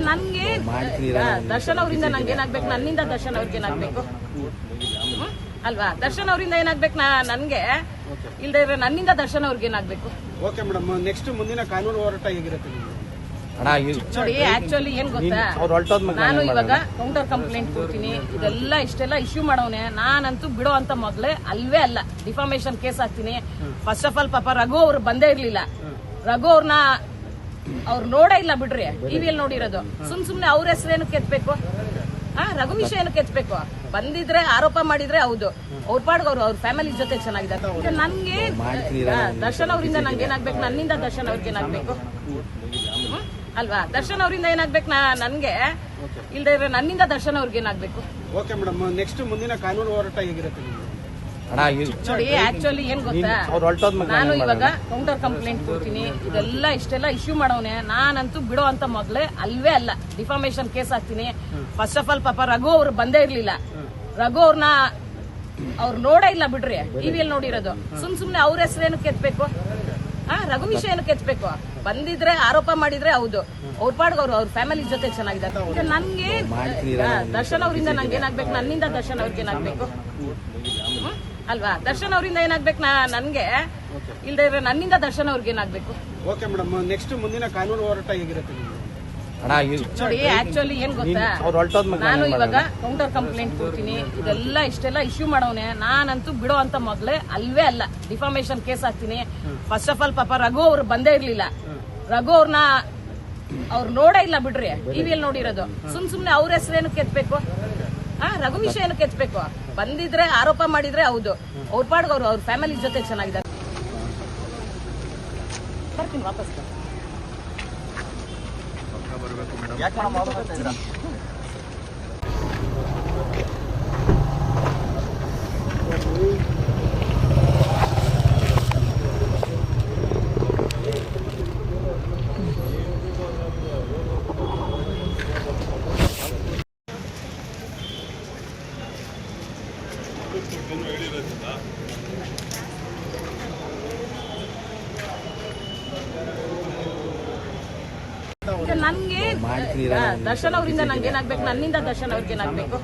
ನನ್ಗೆ ದರ್ಶನ್ ಅವರಿಂದ ನಂಗೆ ಏನಾಗ್ಬೇಕು, ನನ್ನಿಂದ ದರ್ಶನ್ ಅವ್ರಿಗೆ ಏನಾಗ್ಬೇಕು ಅಲ್ವಾ? ದರ್ಶನ್ ಅವರಿಂದ ಏನಾಗ್ಬೇಕು ನನ್ಗೆ, ಇಲ್ದೇ ಇದ್ರೆ ನನ್ನಿಂದ ದರ್ಶನ್ ಅವ್ರಿಗೆ ಏನಾಗ್ಬೇಕು? ಓಕೆ ಮೇಡಮ್, ನೆಕ್ಸ್ಟ್ ಮುಂದಿನ ಕಾನೂನು ಹೋರಾಟ ಹೇಗಿರುತ್ತೆ ನಿಮ್ದು? ನೋಡಿ, ಆಕ್ಚುಲಿ ಏನ್ ಗೊತ್ತಾ, ನಾನು ಇವಾಗ ಕೌಂಟರ್ ಕಂಪ್ಲೇಂಟ್ ಕೊಡ್ತೀನಿ, ಇದೆಲ್ಲ ಇಷ್ಟೆಲ್ಲ ಇಶ್ಯೂ ಮಾಡೋನೆ, ನಾನಂತೂ ಬಿಡೋ ಅಂತ ಮೊದ್ಲೇ ಅಲ್ವೇ ಅಲ್ಲ, ಡಿಫಾಮೇಶನ್ ಕೇಸ್ ಹಾಕ್ತೀನಿ. ಫಸ್ಟ್ ಆಫ್ ಆಲ್ ಪಾಪ ರಘು ಅವ್ರು ಬಂದೇ ಇರ್ಲಿಲ್ಲ. ರಘು ಅವ್ರನ್ನ ಅವ್ರು ನೋಡೇ ಇಲ್ಲ ಬಿಡ್ರಿ, ಟಿವಿಯಲ್ಲಿ ನೋಡಿರೋದು. ಸುಮ್ನೆ ಅವ್ರ ಹೆಸರೇನಕ್ಕೆ ಎತ್ಬೇಕು? ರಘು ವಿಷಯ ಏನಕ್ಕೆ ಎತ್ಬೇಕು? ಬಂದಿದ್ರೆ ಆರೋಪ ಮಾಡಿದ್ರೆ ಹೌದು, ಅವ್ರ ಪಾಡ್ಗೆ ಅವ್ರ ಫ್ಯಾಮಿಲಿ ಜೊತೆ ಚೆನ್ನಾಗಿದ್ದಾರೆ. ನನ್ಗೆ ದರ್ಶನ್ ಅವರಿಂದ ನಂಗೆ ಏನಾಗ್ಬೇಕು, ನನ್ನಿಂದ ದರ್ಶನ್ ಅವ್ರಿಗೆ ಏನಾಗ್ಬೇಕು ಅಲ್ವಾ? ದರ್ಶನ್ ಅವರಿಂದ ಏನಾಗ್ಬೇಕು ನನ್ಗೆ, ಇಲ್ದೇ ಇದ್ರೆ ನನ್ನಿಂದ ದರ್ಶನ್ ಅವ್ರಿಗೆ ಏನಾಗ್ಬೇಕು? ಓಕೆ ಮೇಡಮ್, ನೆಕ್ಸ್ಟ್ ಮುಂದಿನ ಕಾನೂನು ಹೋರಾಟ ಹೇಗಿರುತ್ತೆ ನಿಮ್ದು? ನೋಡಿ, ಆಕ್ಚುಲಿ ಏನ್ ಗೊತ್ತಾ, ನಾನು ಇವಾಗ ಕೌಂಟರ್ ಕಂಪ್ಲೇಂಟ್ ಕೊಡ್ತೀನಿ, ಇದೆಲ್ಲ ಇಷ್ಟೆಲ್ಲ ಇಶ್ಯೂ ಮಾಡೋನೆ, ನಾನಂತೂ ಬಿಡೋ ಅಂತ ಮೊದ್ಲೇ ಅಲ್ವೇ ಅಲ್ಲ, ಡಿಫಾಮೇಶನ್ ಕೇಸ್ ಹಾಕ್ತೀನಿ. ಫಸ್ಟ್ ಆಫ್ ಆಲ್ ಪಾಪ ರಘು ಅವ್ರು ಬಂದೇ ಇರ್ಲಿಲ್ಲ. ರಘು ಅವ್ರನ್ನ ಅವ್ರು ನೋಡೇ ಇಲ್ಲ ಬಿಡ್ರಿ, ಟಿವಿಯಲ್ಲಿ ನೋಡಿರೋದು. ಸುಮ್ನೆ ಅವ್ರ ಹೆಸರೇನಕ್ಕೆ ಎತ್ಬೇಕು? ರಘು ವಿಷಯ ಏನಕ್ಕೆ ಎತ್ಬೇಕು? ಬಂದಿದ್ರೆ ಆರೋಪ ಮಾಡಿದ್ರೆ ಹೌದು, ಅವ್ರ ಪಾಡ್ಗೆ ಅವ್ರ ಫ್ಯಾಮಿಲಿ ಜೊತೆ ಚೆನ್ನಾಗಿದ್ದಾರೆ. ನನ್ಗೆ ದರ್ಶನ್ ಅವರಿಂದ ನಂಗೆ ಏನಾಗ್ಬೇಕು, ನನ್ನಿಂದ ದರ್ಶನ್ ಅವ್ರಿಗೆ ಏನಾಗ್ಬೇಕು ಅಲ್ವಾ? ದರ್ಶನ್ ಅವರಿಂದ ಏನಾಗ್ಬೇಕು ನನ್ಗೆ, ಇಲ್ದೇ ಇದ್ರೆ ನನ್ನಿಂದ ದರ್ಶನ್ ಅವ್ರಿಗೆ ಏನಾಗ್ಬೇಕು? ಓಕೆ ಮೇಡಮ್, ನೆಕ್ಸ್ಟ್ ಮುಂದಿನ ಕಾನೂನು ಹೋರಾಟ ಹೇಗಿರುತ್ತೆ ನಿಮ್ದು? ನೋಡಿ, ಆಕ್ಚುಲಿ ಏನ್ ಗೊತ್ತಾ, ನಾನು ಇವಾಗ ಕೌಂಟರ್ ಕಂಪ್ಲೇಂಟ್ ಕೊಡ್ತೀನಿ, ಇದೆಲ್ಲ ಇಷ್ಟೆಲ್ಲ ಇಶ್ಯೂ ಮಾಡೋನೆ, ನಾನಂತೂ ಬಿಡೋ ಅಂತ ಮೊದ್ಲೇ ಅಲ್ವೇ ಅಲ್ಲ, ಡಿಫಾಮೇಶನ್ ಕೇಸ್ ಹಾಕ್ತೀನಿ. ಫಸ್ಟ್ ಆಫ್ ಆಲ್ ಪಾಪ ರಘು ಅವ್ರು ಬಂದೇ ಇರ್ಲಿಲ್ಲ. ರಘು ಅವ್ರನ್ನ ಅವ್ರು ನೋಡೇ ಇಲ್ಲ ಬಿಡ್ರಿ, ಟಿವಿಯಲ್ಲಿ ನೋಡಿರೋದು. ಸುಮ್ನೆ ಅವ್ರ ಹೆಸರೇನಕ್ಕೆ ಎತ್ಬೇಕು? ರಘು ವಿಷಯ ಏನಕ್ಕೆ ಎತ್ಬೇಕು? ಬಂದಿದ್ರೆ ಆರೋಪ ಮಾಡಿದ್ರೆ ಹೌದು, ಅವ್ರ ಪಾಡ್ಗೆ ಅವ್ರ ಫ್ಯಾಮಿಲಿ ಜೊತೆ ಚೆನ್ನಾಗಿದ್ದಾರೆ. ಬರ್ತೀನಿ ವಾಪಸ್. ನನ್ಗೆ ದರ್ಶನ್ ಅವರಿಂದ ನಂಗೆ ಏನಾಗ್ಬೇಕು, ನನ್ನಿಂದ ದರ್ಶನ್ ಅವ್ರಿಗೆ ಏನಾಗ್ಬೇಕು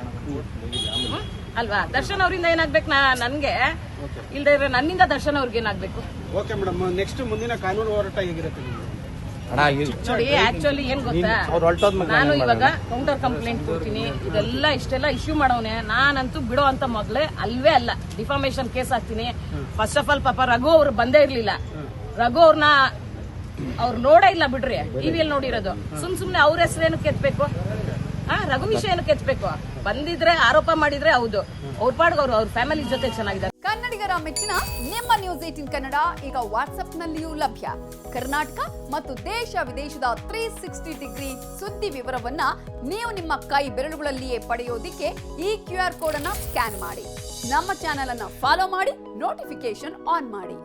ಅಲ್ವಾ? ದರ್ಶನ್ ಅವರಿಂದ ಏನಾಗ್ಬೇಕು ನನ್ಗೆ, ಇಲ್ದೇ ಇದ್ರೆ ನನ್ನಿಂದ ದರ್ಶನ್ ಅವ್ರಿಗೆ ಏನಾಗ್ಬೇಕು? ಓಕೆ ಮೇಡಮ್, ನೆಕ್ಸ್ಟ್ ಮುಂದಿನ ಕಾನೂನು ಹೋರಾಟ ಹೇಗಿರುತ್ತೆ ನಿಮ್ದು? ನೋಡಿ, ಆಕ್ಚುಲಿ ಏನ್ ಗೊತ್ತಾ, ನಾನು ಇವಾಗ ಕೌಂಟರ್ ಕಂಪ್ಲೇಂಟ್ ಕೊಡ್ತೀನಿ, ಇದೆಲ್ಲ ಇಷ್ಟೆಲ್ಲ ಇಶ್ಯೂ ಮಾಡೋನೆ, ನಾನಂತೂ ಬಿಡೋ ಅಂತ ಮೊದ್ಲೇ ಅಲ್ವೇ ಅಲ್ಲ, ಡಿಫಾಮೇಶನ್ ಕೇಸ್ ಹಾಕ್ತೀನಿ. ಫಸ್ಟ್ ಆಫ್ ಆಲ್ ಪಾಪ ರಘು ಅವ್ರು ಬಂದೇ ಇರ್ಲಿಲ್ಲ. ರಘು ಅವ್ರನ್ನ ಅವ್ರು ನೋಡೇ ಇಲ್ಲ ಬಿಡ್ರಿ, ಟಿವಿಯಲ್ಲಿ ನೋಡಿರೋದು. ಸುಮ್ನೆ ಅವ್ರ ಹೆಸರೇನಕ್ಕೆ ಎತ್ಬೇಕು? ರಘು ವಿಷಯ ಏನಕ್ಕೆ ಎತ್ಬೇಕು? ಬಂದಿದ್ರೆ ಆರೋಪ ಮಾಡಿದ್ರೆ ಹೌದು, ಅವ್ರ ಪಾಡ್ಗೆ ಅವ್ರ ಫ್ಯಾಮಿಲಿ ಜೊತೆ ಚೆನ್ನಾಗಿದ್ದಾರೆ. ಕನ್ನಡಿಗರ ಮೆಚ್ಚಿನ ನಿಮ್ಮ ನ್ಯೂಸ್ 18 ಕನ್ನಡ ಈಗ ವಾಟ್ಸ್ಆಪ್ನಲ್ಲಿಯೂ ಲಭ್ಯ. ಕರ್ನಾಟಕ ಮತ್ತು ದೇಶ ವಿದೇಶದ 360 ಡಿಗ್ರಿ ಸುದ್ದಿ ವಿವರವನ್ನ ನೀವು ನಿಮ್ಮ ಕೈ ಬೆರಳುಗಳಲ್ಲಿಯೇ ಪಡೆಯೋದಿಕ್ಕೆ ಈ QR ಕೋಡ್ ಅನ್ನ ಸ್ಕ್ಯಾನ್ ಮಾಡಿ. ನಮ್ಮ ಚಾನೆಲ್ ಅನ್ನ ಫಾಲೋ ಮಾಡಿ, ನೋಟಿಫಿಕೇಶನ್ ಆನ್ ಮಾಡಿ.